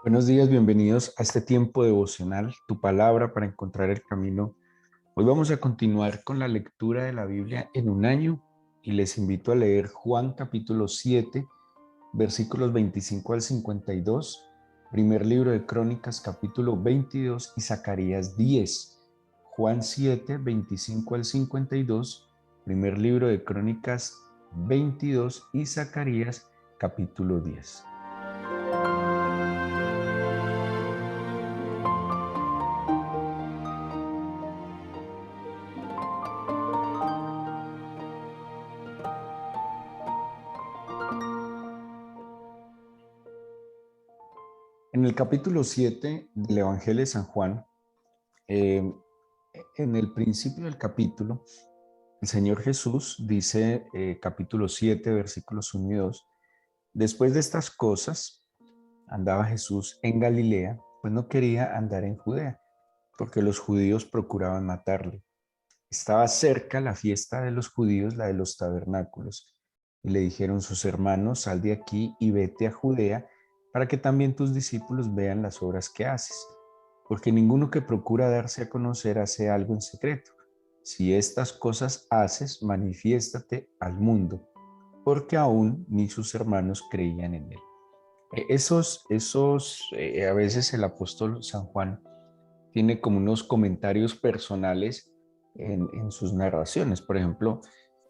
Buenos días, bienvenidos a este tiempo devocional, tu palabra para encontrar el camino. Hoy vamos a continuar con la lectura de la Biblia en un año y les invito a leer Juan capítulo 7, versículos 25 al 52, primer libro de Crónicas capítulo 22 y Zacarías 10. Juan 7, 25 al 52, primer libro de Crónicas 22 y Zacarías capítulo 10. En el capítulo 7 del Evangelio de San Juan, eh, en el principio del capítulo, el Señor Jesús dice, capítulo 7, versículos 1 y 2, después de estas cosas, andaba Jesús en Galilea, pues no quería andar en Judea, porque los judíos procuraban matarle. Estaba cerca la fiesta de los judíos, la de los tabernáculos, y le dijeron sus hermanos, sal de aquí y vete a Judea, para que también tus discípulos vean las obras que haces, porque ninguno que procura darse a conocer hace algo en secreto. Si estas cosas haces, manifiéstate al mundo, porque aún ni sus hermanos creían en él. A veces el apóstol San Juan tiene como unos comentarios personales en sus narraciones. Por ejemplo,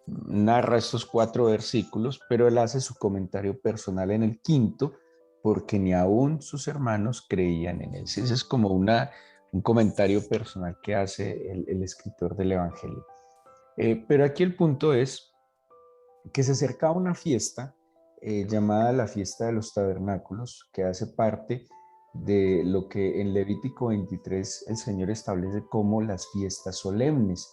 narra estos 4 versículos, pero él hace su comentario personal en el quinto, porque ni aún sus hermanos creían en él. Sí, ese es como un comentario personal que hace el escritor del Evangelio. Pero aquí el punto es que se acercaba una fiesta llamada la fiesta de los tabernáculos, que hace parte de lo que en Levítico 23 el Señor establece como las fiestas solemnes.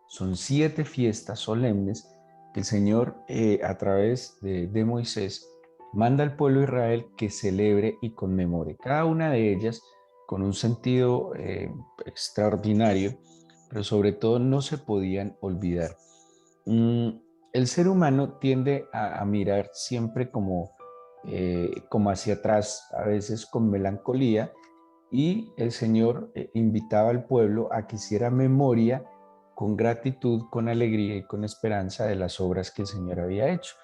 Son 7 fiestas solemnes que el Señor a través de Moisés manda al pueblo de Israel que celebre y conmemore. Cada una de ellas con un sentido extraordinario, pero sobre todo no se podían olvidar. El ser humano tiende a mirar siempre como hacia atrás, a veces con melancolía, y el Señor invitaba al pueblo a que hiciera memoria con gratitud, con alegría y con esperanza de las obras que el Señor había hecho.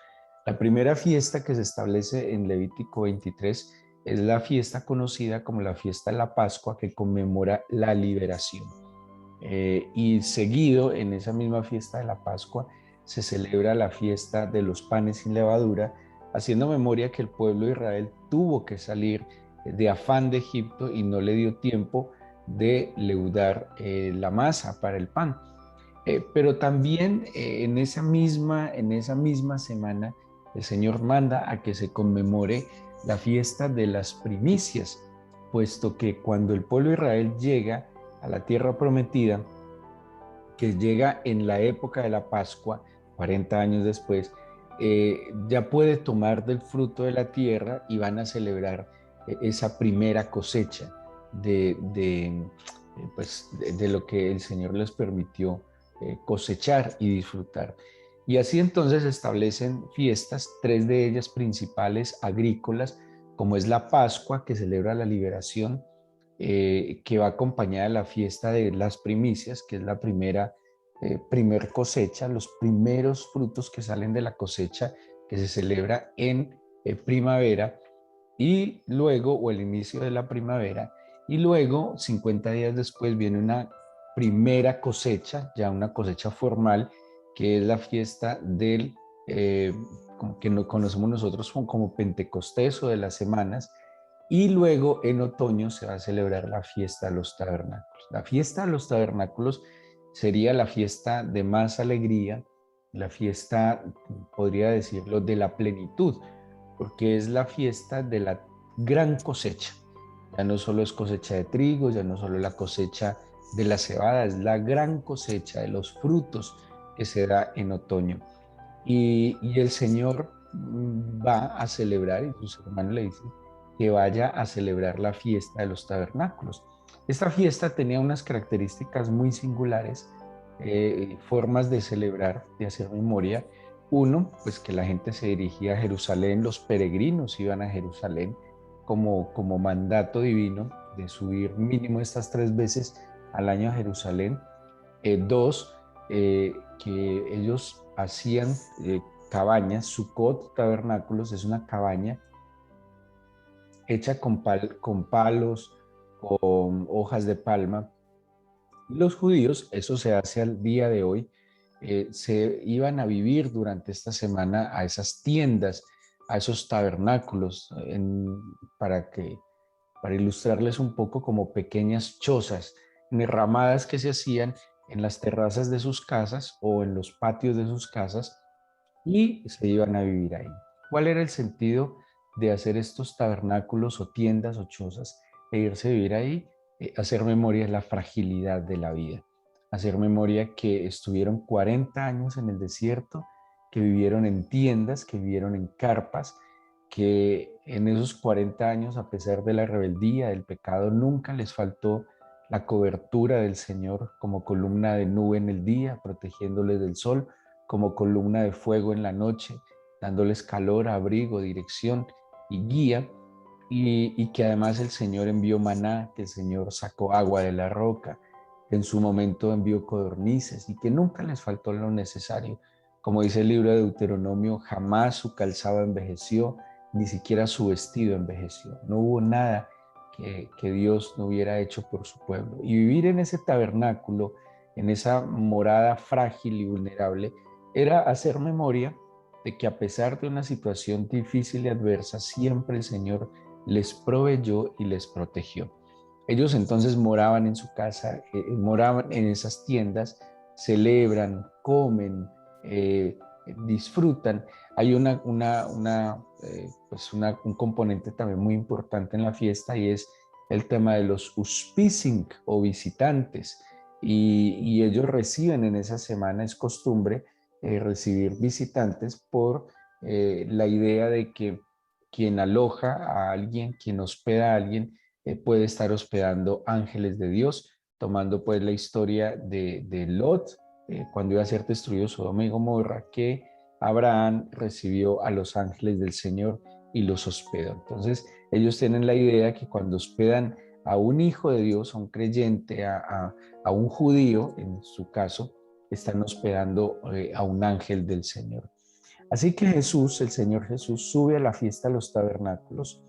La primera fiesta que se establece en Levítico 23 es la fiesta conocida como la fiesta de la Pascua, que conmemora la liberación. Y seguido en esa misma fiesta de la Pascua se celebra la fiesta de los panes sin levadura, haciendo memoria que el pueblo de Israel tuvo que salir de afán de Egipto y no le dio tiempo de leudar la masa para el pan. Pero también en esa misma semana el Señor manda a que se conmemore la fiesta de las primicias, puesto que cuando el pueblo de Israel llega a la tierra prometida, que llega en la época de la Pascua, 40 años después, ya puede tomar del fruto de la tierra y van a celebrar esa primera cosecha de lo que el Señor les permitió cosechar y disfrutar. Y así entonces establecen fiestas, 3 de ellas principales agrícolas, como es la Pascua, que celebra la liberación, que va acompañada de la fiesta de las primicias, que es la primer cosecha, los primeros frutos que salen de la cosecha, que se celebra en primavera, y luego, o el inicio de la primavera, y luego, 50 días después, viene una primera cosecha, ya una cosecha formal, que es la fiesta que no conocemos nosotros como Pentecostés o de las semanas, y luego en otoño se va a celebrar la fiesta de los tabernáculos. La fiesta de los tabernáculos sería la fiesta de más alegría, la fiesta, podría decirlo, de la plenitud, porque es la fiesta de la gran cosecha. Ya no solo es cosecha de trigo, ya no solo la cosecha de la cebada, es la gran cosecha de los frutos que se da en otoño. Y el Señor va a celebrar, y sus hermanos le dicen que vaya a celebrar la fiesta de los tabernáculos. Esta fiesta tenía unas características muy singulares, formas de celebrar, de hacer memoria, Uno, pues que la gente se dirigía a Jerusalén, los peregrinos iban a Jerusalén como mandato divino de subir mínimo estas 3 veces al año a Jerusalén. Dos, que ellos hacían cabañas, Sucot, tabernáculos, es una cabaña hecha con palos, con hojas de palma. Los judíos, eso se hace al día de hoy, se iban a vivir durante esta semana a esas tiendas, a esos tabernáculos, para ilustrarles un poco como pequeñas chozas derramadas que se hacían en las terrazas de sus casas o en los patios de sus casas y se iban a vivir ahí. ¿Cuál era el sentido de hacer estos tabernáculos o tiendas o chozas e irse a vivir ahí? Hacer memoria de la fragilidad de la vida, hacer memoria que estuvieron 40 años en el desierto, que vivieron en tiendas, que vivieron en carpas, que en esos 40 años, a pesar de la rebeldía, del pecado, nunca les faltó la cobertura del Señor como columna de nube en el día, protegiéndoles del sol, como columna de fuego en la noche, dándoles calor, abrigo, dirección y guía, y que además el Señor envió maná, que el Señor sacó agua de la roca, que en su momento envió codornices y que nunca les faltó lo necesario. Como dice el libro de Deuteronomio, jamás su calzado envejeció, ni siquiera su vestido envejeció. No hubo nada que Dios no hubiera hecho por su pueblo. Y vivir en ese tabernáculo, en esa morada frágil y vulnerable, era hacer memoria de que a pesar de una situación difícil y adversa, siempre el Señor les proveyó y les protegió. Ellos entonces moraban en su casa, moraban en esas tiendas, celebran, comen, disfrutan. Hay un componente también muy importante en la fiesta y es el tema de los Uspicing o visitantes. Y ellos reciben en esa semana, es costumbre, recibir visitantes por la idea de que quien aloja a alguien, quien hospeda a alguien, puede estar hospedando ángeles de Dios, tomando pues la historia de Lot, cuando iba a ser destruido Sodoma y Gomorra, que Abraham recibió a los ángeles del Señor y los hospedó. Entonces ellos tienen la idea que cuando hospedan a un hijo de Dios, a un creyente, a un judío, en su caso, están hospedando a un ángel del Señor. Así que Jesús, el Señor Jesús, sube a la fiesta de los tabernáculos.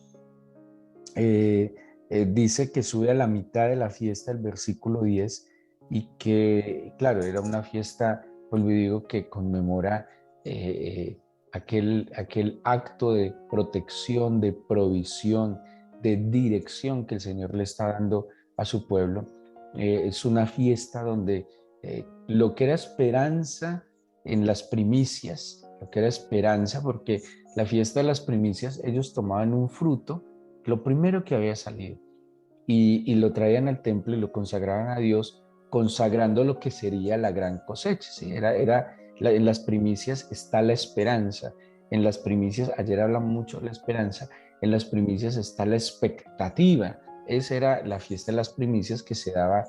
Dice que sube a la mitad de la fiesta, el versículo 10, y que, claro, era una fiesta, vuelvo y digo, que conmemora aquel acto de protección, de provisión, de dirección que el Señor le está dando a su pueblo. Es una fiesta donde lo que era esperanza en las primicias, lo que era esperanza, porque la fiesta de las primicias, ellos tomaban un fruto, lo primero que había salido, y lo traían al templo y lo consagraban a Dios, consagrando lo que sería la gran cosecha. ¿Sí? En las primicias está la esperanza. En las primicias, ayer hablamos mucho de la esperanza, en las primicias está la expectativa. Esa era la fiesta de las primicias que se daba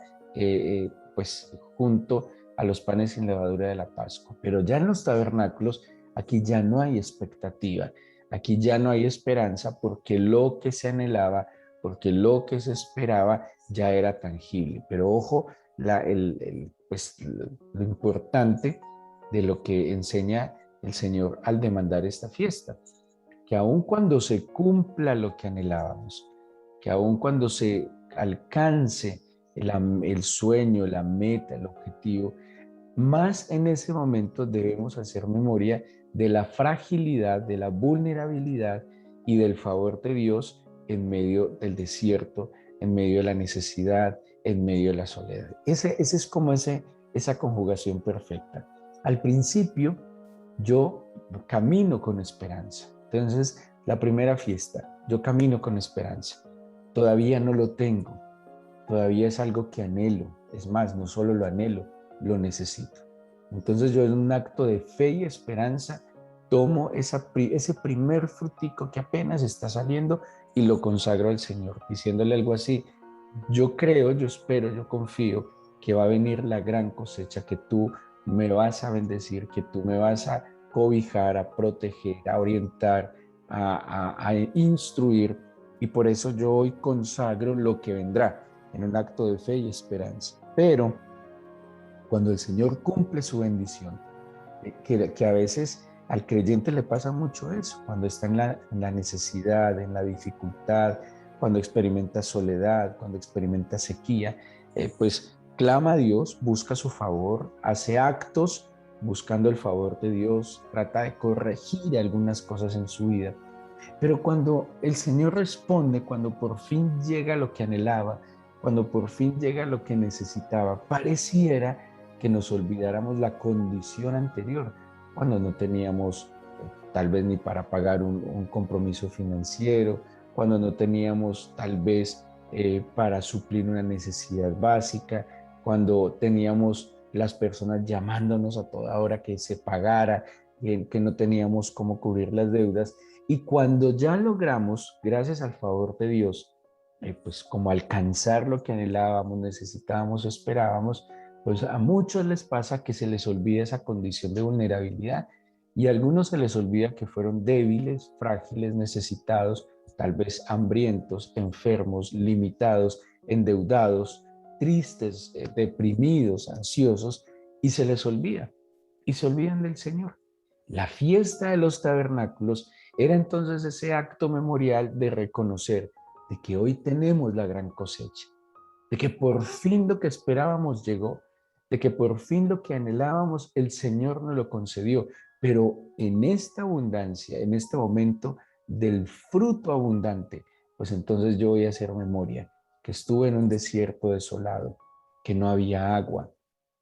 pues junto a los panes sin levadura de la Pascua. Pero ya en los tabernáculos, aquí ya no hay expectativa, aquí ya no hay esperanza porque lo que se anhelaba, porque lo que se esperaba ya era tangible. Pero ojo, pues, lo importante de lo que enseña el Señor al demandar esta fiesta, que aun cuando se cumpla lo que anhelábamos, que aun cuando se alcance el sueño, la meta, el objetivo, más en ese momento debemos hacer memoria de la fragilidad, de la vulnerabilidad y del favor de Dios en medio del desierto, en medio de la necesidad, en medio de la soledad. Ese es como esa conjugación perfecta. Al principio yo camino con esperanza. Entonces, la primera fiesta, yo camino con esperanza. Todavía no lo tengo, todavía es algo que anhelo. Es más, no solo lo anhelo, lo necesito. Entonces yo en un acto de fe y esperanza tomo ese primer frutico que apenas está saliendo y lo consagro al Señor, diciéndole algo así: yo creo, yo espero, yo confío que va a venir la gran cosecha, que tú me vas a bendecir, que tú me vas cobijar, a proteger, a orientar, a instruir, y por eso yo hoy consagro lo que vendrá en un acto de fe y esperanza. Pero cuando el Señor cumple su bendición, que a veces al creyente le pasa mucho eso, cuando está en la necesidad, en la dificultad, cuando experimenta soledad, cuando experimenta sequía, pues clama a Dios, busca su favor, hace actos buscando el favor de Dios, trata de corregir algunas cosas en su vida. Pero cuando el Señor responde, cuando por fin llega lo que anhelaba, cuando por fin llega lo que necesitaba, pareciera que nos olvidáramos la condición anterior, cuando no teníamos tal vez ni para pagar un compromiso financiero, cuando no teníamos tal vez para suplir una necesidad básica, cuando teníamos las personas llamándonos a toda hora que se pagara, que no teníamos cómo cubrir las deudas. Y cuando ya logramos, gracias al favor de Dios, pues como alcanzar lo que anhelábamos, necesitábamos, esperábamos, pues a muchos les pasa que se les olvida esa condición de vulnerabilidad y a algunos se les olvida que fueron débiles, frágiles, necesitados, tal vez hambrientos, enfermos, limitados, endeudados, tristes, deprimidos, ansiosos, y se les olvida, y se olvidan del Señor. La fiesta de los tabernáculos era entonces ese acto memorial de reconocer de que hoy tenemos la gran cosecha, de que por fin lo que esperábamos llegó, de que por fin lo que anhelábamos el Señor nos lo concedió, pero en esta abundancia, en este momento del fruto abundante, pues entonces yo voy a hacer memoria que estuve en un desierto desolado, que no había agua,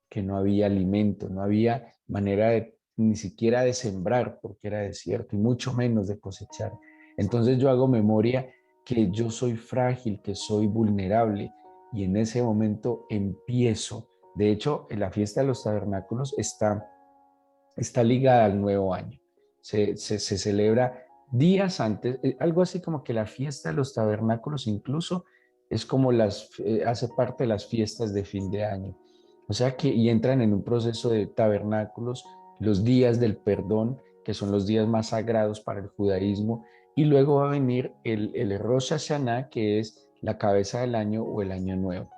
que no había alimento, no había manera de ni siquiera de sembrar porque era desierto y mucho menos de cosechar. Entonces yo hago memoria que yo soy frágil, que soy vulnerable y en ese momento empiezo. De hecho, en la fiesta de los tabernáculos está ligada al nuevo año. Se celebra días antes, algo así como que la fiesta de los tabernáculos incluso es como hace parte de las fiestas de fin de año. O sea que y entran en un proceso de tabernáculos, los días del perdón, que son los días más sagrados para el judaísmo, y luego va a venir el Rosh Hashanah, que es la cabeza del año o el año nuevo.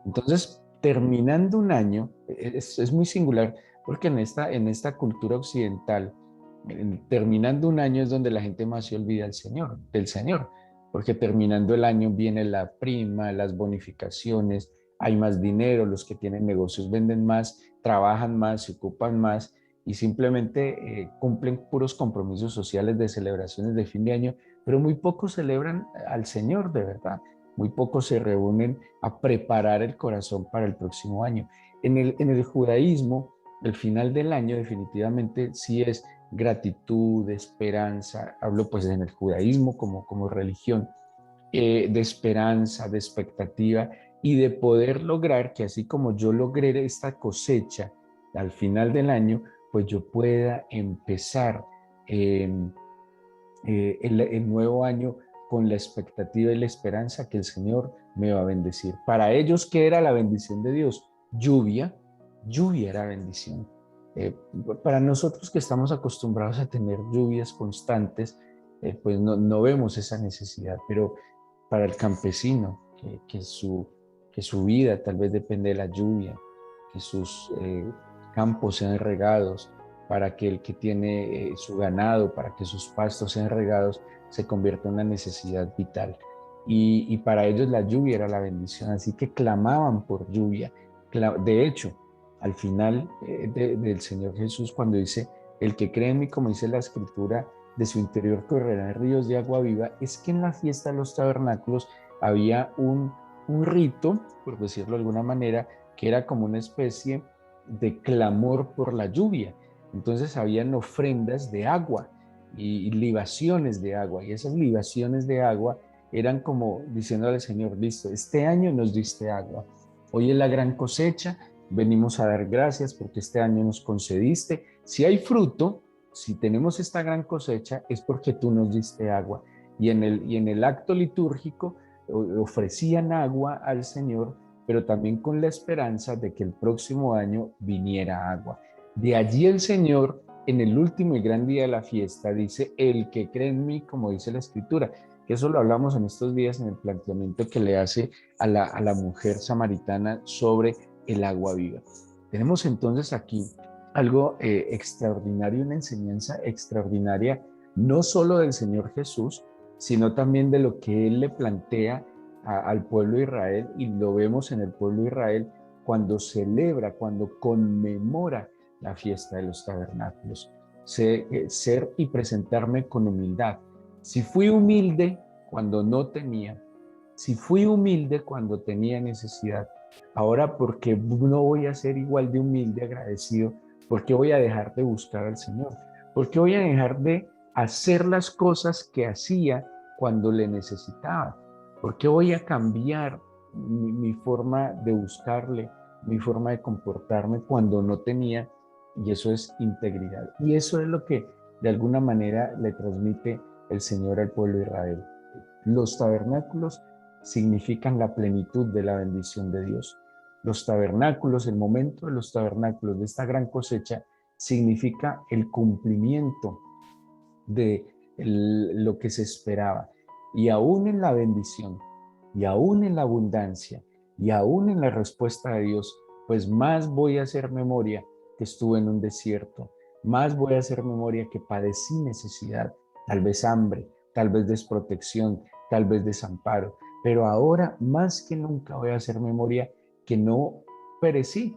Entonces, terminando un año, es muy singular porque en esta cultura occidental, terminando un año es donde la gente más se olvida del Señor, porque terminando el año viene la prima, las bonificaciones, hay más dinero, los que tienen negocios venden más, trabajan más, se ocupan más y simplemente cumplen puros compromisos sociales de celebraciones de fin de año, pero muy pocos celebran al Señor de verdad, muy pocos se reúnen a preparar el corazón para el próximo año. En el judaísmo, el final del año definitivamente sí es gratitud, esperanza, hablo pues en el judaísmo como religión, de esperanza, de expectativa y de poder lograr que así como yo logré esta cosecha al final del año, pues yo pueda empezar eh, el nuevo año con la expectativa y la esperanza que el Señor me va a bendecir. Para ellos, ¿qué era la bendición de Dios? Lluvia, lluvia era bendición. Eh, para nosotros que estamos acostumbrados a tener lluvias constantes, pues no vemos esa necesidad, pero para el campesino, que su vida tal vez depende de la lluvia, que sus campos sean regados, para que el que tiene su ganado, para que sus pastos sean regados, se convierta en una necesidad vital. Y para ellos la lluvia era la bendición, así que clamaban por lluvia. De hecho, al final del Señor Jesús, cuando dice, el que cree en mí, como dice la Escritura, de su interior correrán ríos de agua viva, es que en la fiesta de los tabernáculos había un rito, por decirlo de alguna manera, que era como una especie de clamor por la lluvia. Entonces habían ofrendas de agua y libaciones de agua, y esas libaciones de agua eran como diciendo al Señor, listo, este año nos diste agua, hoy es la gran cosecha, venimos a dar gracias porque este año nos concediste. Si hay fruto, si tenemos esta gran cosecha, es porque tú nos diste agua. Y en el acto litúrgico ofrecían agua al Señor, pero también con la esperanza de que el próximo año viniera agua. De allí el Señor en el último y gran día de la fiesta, dice, el que cree en mí, como dice la Escritura, que eso lo hablamos en estos días en el planteamiento que le hace a la mujer samaritana sobre el agua viva. Tenemos entonces aquí algo extraordinario, una enseñanza extraordinaria, no solo del Señor Jesús, sino también de lo que Él le plantea al pueblo de Israel, y lo vemos en el pueblo de Israel cuando celebra, cuando conmemora la fiesta de los tabernáculos. Ser y presentarme con humildad. Si fui humilde cuando no tenía, si fui humilde cuando tenía necesidad, ahora ¿por qué no voy a ser igual de humilde, agradecido? ¿Por qué voy a dejar de buscar al Señor? ¿Por qué voy a dejar de hacer las cosas que hacía cuando le necesitaba? ¿Por qué voy a cambiar mi forma de buscarle, mi forma de comportarme cuando no tenía? Y eso es integridad. Y eso es lo que de alguna manera le transmite el Señor al pueblo de Israel. Los tabernáculos significan la plenitud de la bendición de Dios. Los tabernáculos, el momento de los tabernáculos, de esta gran cosecha, significa el cumplimiento de lo que se esperaba. Y aún en la bendición, y aún en la abundancia, y aún en la respuesta de Dios, pues más voy a hacer memoria que estuve en un desierto, más voy a hacer memoria que padecí necesidad, tal vez hambre, tal vez desprotección, tal vez desamparo, pero ahora más que nunca voy a hacer memoria que no perecí,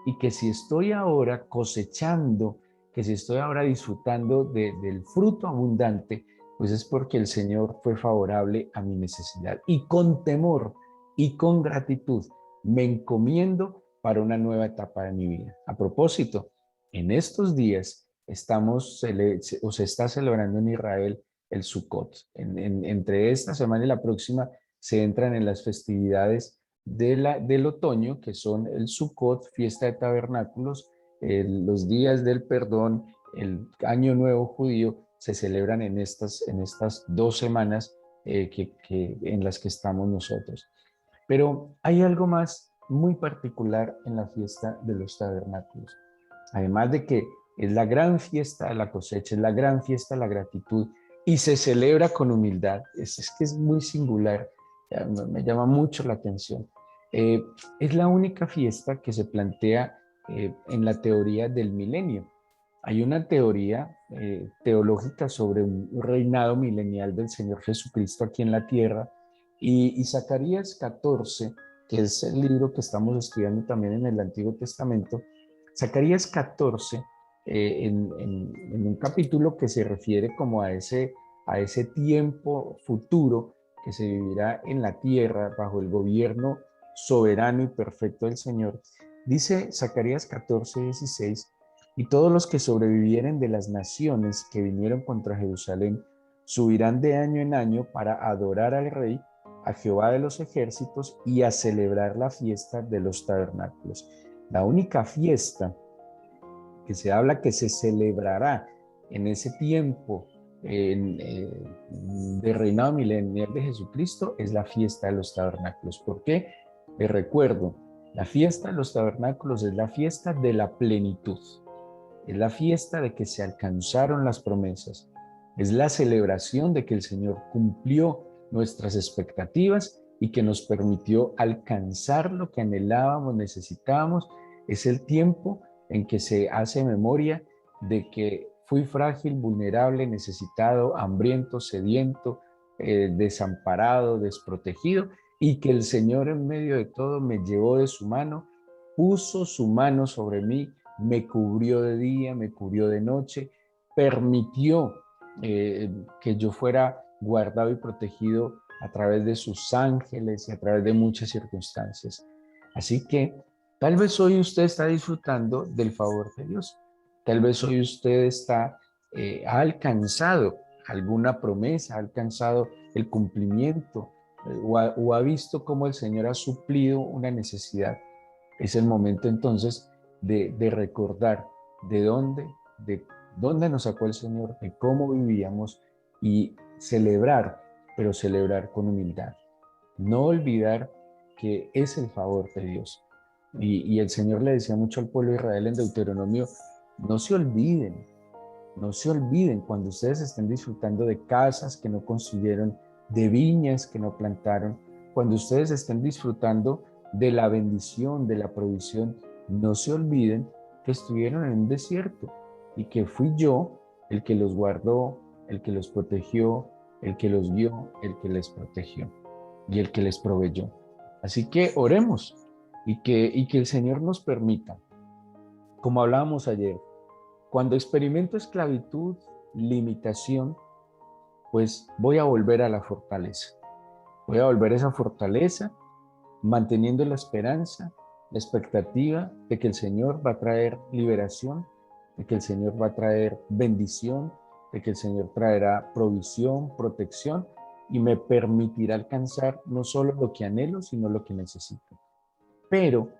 y que si estoy ahora cosechando, que si estoy ahora disfrutando del fruto abundante, pues es porque el Señor fue favorable a mi necesidad. Y con temor y con gratitud me encomiendo para una nueva etapa de mi vida. A propósito, en estos días se está celebrando en Israel el Sukkot. Entre esta semana y la próxima se entran en las festividades del otoño, que son el Sukkot, fiesta de tabernáculos, los días del perdón, el Año Nuevo judío, se celebran en estas 2 semanas en las que estamos nosotros. Pero hay algo más muy particular en la fiesta de los tabernáculos. Además de que es la gran fiesta de la cosecha, es la gran fiesta de la gratitud y se celebra con humildad. Es que es muy singular, me llama mucho la atención. Es la única fiesta que se plantea en la teoría del milenio. Hay una teoría teológica sobre un reinado milenial del Señor Jesucristo aquí en la tierra, y Zacarías 14, que es el libro que estamos estudiando también en el Antiguo Testamento, Zacarías 14, en un capítulo que se refiere como a ese tiempo futuro que se vivirá en la tierra bajo el gobierno soberano y perfecto del Señor, dice Zacarías 14:16: y todos los que sobrevivieren de las naciones que vinieron contra Jerusalén subirán de año en año para adorar al Rey, a Jehová de los ejércitos, y a celebrar la fiesta de los tabernáculos. La única fiesta que se habla que se celebrará en ese tiempo de reinado milenial de Jesucristo es la fiesta de los tabernáculos. ¿Por qué? Les recuerdo, la fiesta de los tabernáculos es la fiesta de la plenitud. Es la fiesta de que se alcanzaron las promesas. Es la celebración de que el Señor cumplió nuestras expectativas y que nos permitió alcanzar lo que anhelábamos, necesitábamos. Es el tiempo en que se hace memoria de que fui frágil, vulnerable, necesitado, hambriento, sediento, desamparado, desprotegido, y que el Señor en medio de todo me llevó de su mano, puso su mano sobre mí, me cubrió de día, me cubrió de noche, permitió que yo fuera guardado y protegido a través de sus ángeles y a través de muchas circunstancias. Así que tal vez hoy usted está disfrutando del favor de Dios. Tal vez hoy usted ha alcanzado alguna promesa, ha alcanzado el cumplimiento, o ha visto cómo el Señor ha suplido una necesidad. Es el momento entonces de recordar de dónde nos sacó el Señor, de cómo vivíamos, y celebrar, pero celebrar con humildad. No olvidar que es el favor de Dios. Y el Señor le decía mucho al pueblo de Israel en Deuteronomio: no se olviden, No se olviden cuando ustedes estén disfrutando de casas que no construyeron, de viñas que no plantaron, cuando ustedes estén disfrutando de la bendición, de la provisión, no se olviden que estuvieron en un desierto y que fui yo el que los guardó, el que los protegió, el que los guió, el que les protegió y el que les proveyó. Así que oremos y que el Señor nos permita, como hablábamos ayer, cuando experimento esclavitud, limitación, pues voy a volver a la fortaleza. Voy a volver a esa fortaleza, manteniendo la esperanza, la expectativa de que el Señor va a traer liberación, de que el Señor va a traer bendición, de que el Señor traerá provisión, protección y me permitirá alcanzar no solo lo que anhelo, sino lo que necesito. Pero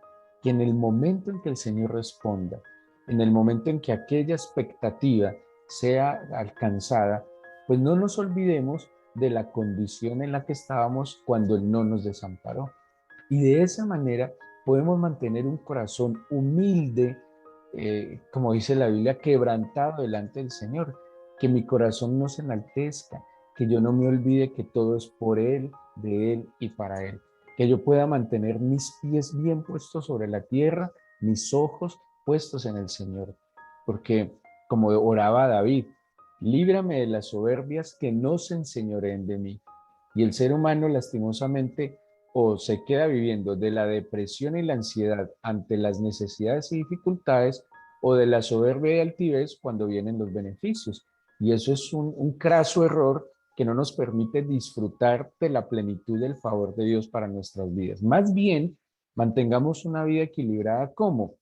que en el momento en que el Señor responda, en el momento en que aquella expectativa sea alcanzada, pues no nos olvidemos de la condición en la que estábamos cuando Él no nos desamparó. Y de esa manera podemos mantener un corazón humilde, como dice la Biblia, quebrantado delante del Señor, que mi corazón no se enaltezca, que yo no me olvide que todo es por Él, de Él y para Él, que yo pueda mantener mis pies bien puestos sobre la tierra, mis ojos puestos en el Señor, porque como oraba David, líbrame de las soberbias que no se enseñoreen de mí. Y el ser humano lastimosamente o se queda viviendo de la depresión y la ansiedad ante las necesidades y dificultades o de la soberbia y altivez cuando vienen los beneficios. Y eso es un craso error que no nos permite disfrutar de la plenitud del favor de Dios para nuestras vidas. Más bien, mantengamos una vida equilibrada como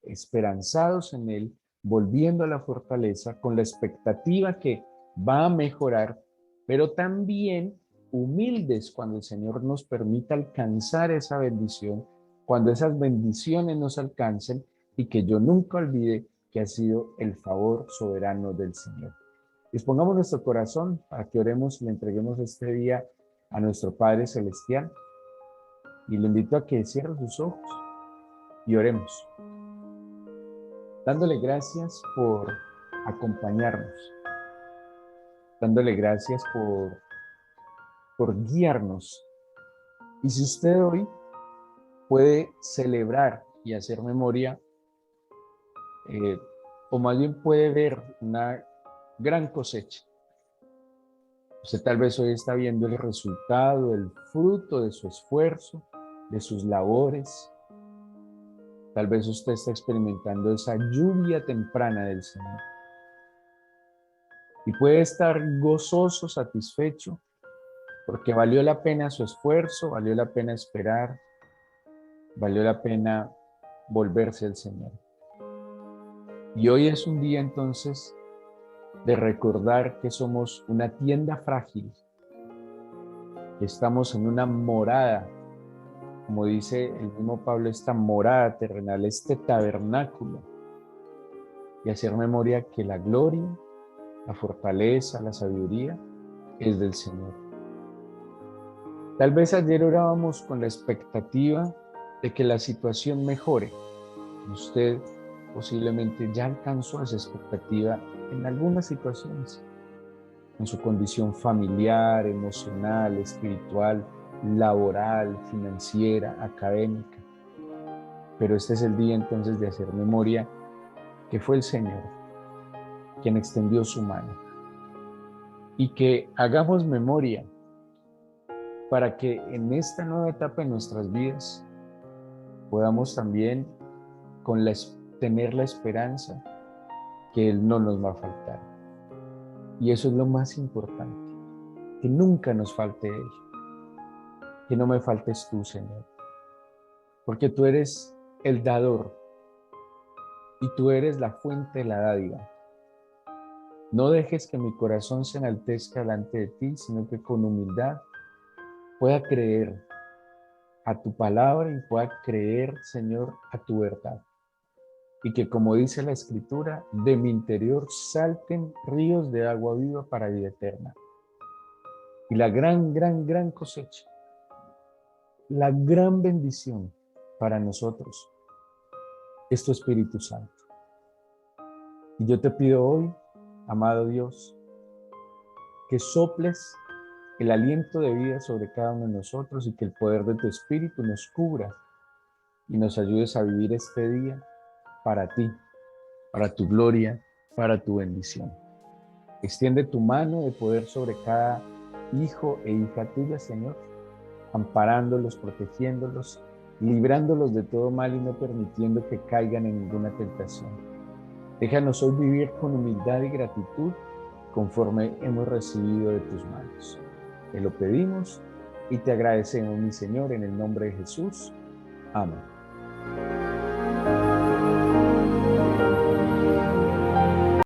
esperanzados en Él, volviendo a la fortaleza con la expectativa que va a mejorar, pero también humildes cuando el Señor nos permita alcanzar esa bendición, cuando esas bendiciones nos alcancen y que yo nunca olvide que ha sido el favor soberano del Señor. Dispongamos nuestro corazón para que oremos y le entreguemos este día a nuestro Padre Celestial y le invito a que cierre sus ojos y oremos, dándole gracias por acompañarnos, dándole gracias por guiarnos. Y si usted hoy puede celebrar y hacer memoria, eh, o más bien puede ver una gran cosecha. Usted tal vez hoy está viendo el resultado, el fruto de su esfuerzo, de sus labores. Tal vez usted está experimentando esa lluvia temprana del Señor. Y puede estar gozoso, satisfecho, porque valió la pena su esfuerzo, valió la pena esperar, valió la pena volverse al Señor. Y hoy es un día entonces de recordar que somos una tienda frágil, que estamos en una morada, como dice el mismo Pablo, esta morada terrenal, este tabernáculo, y hacer memoria que la gloria, la fortaleza, la sabiduría es del Señor. Tal vez ayer orábamos con la expectativa de que la situación mejore. Usted posiblemente ya alcanzó esa expectativa en algunas situaciones, en su condición familiar, emocional, espiritual, laboral, financiera, académica. Pero este es el día entonces de hacer memoria que fue el Señor quien extendió su mano. Y que hagamos memoria para que en esta nueva etapa de nuestras vidas podamos también tener la esperanza que Él no nos va a faltar. Y eso es lo más importante, que nunca nos falte Él, que no me faltes tú, Señor, porque tú eres el dador y tú eres la fuente de la dádiva. No dejes que mi corazón se enaltezca delante de ti, sino que con humildad pueda creer a tu palabra y pueda creer, Señor, a tu verdad. Y que, como dice la Escritura, de mi interior salten ríos de agua viva para vida eterna. Y la gran cosecha, la gran bendición para nosotros es tu Espíritu Santo. Y yo te pido hoy Amado Dios, que soples el aliento de vida sobre cada uno de nosotros y que el poder de tu Espíritu nos cubra y nos ayudes a vivir este día para ti, para tu gloria, para tu bendición. Extiende tu mano de poder sobre cada hijo e hija tuya, Señor, amparándolos, protegiéndolos, librándolos de todo mal y no permitiendo que caigan en ninguna tentación. Déjanos hoy vivir con humildad y gratitud conforme hemos recibido de tus manos. Te lo pedimos y te agradecemos, mi Señor, en el nombre de Jesús. Amén.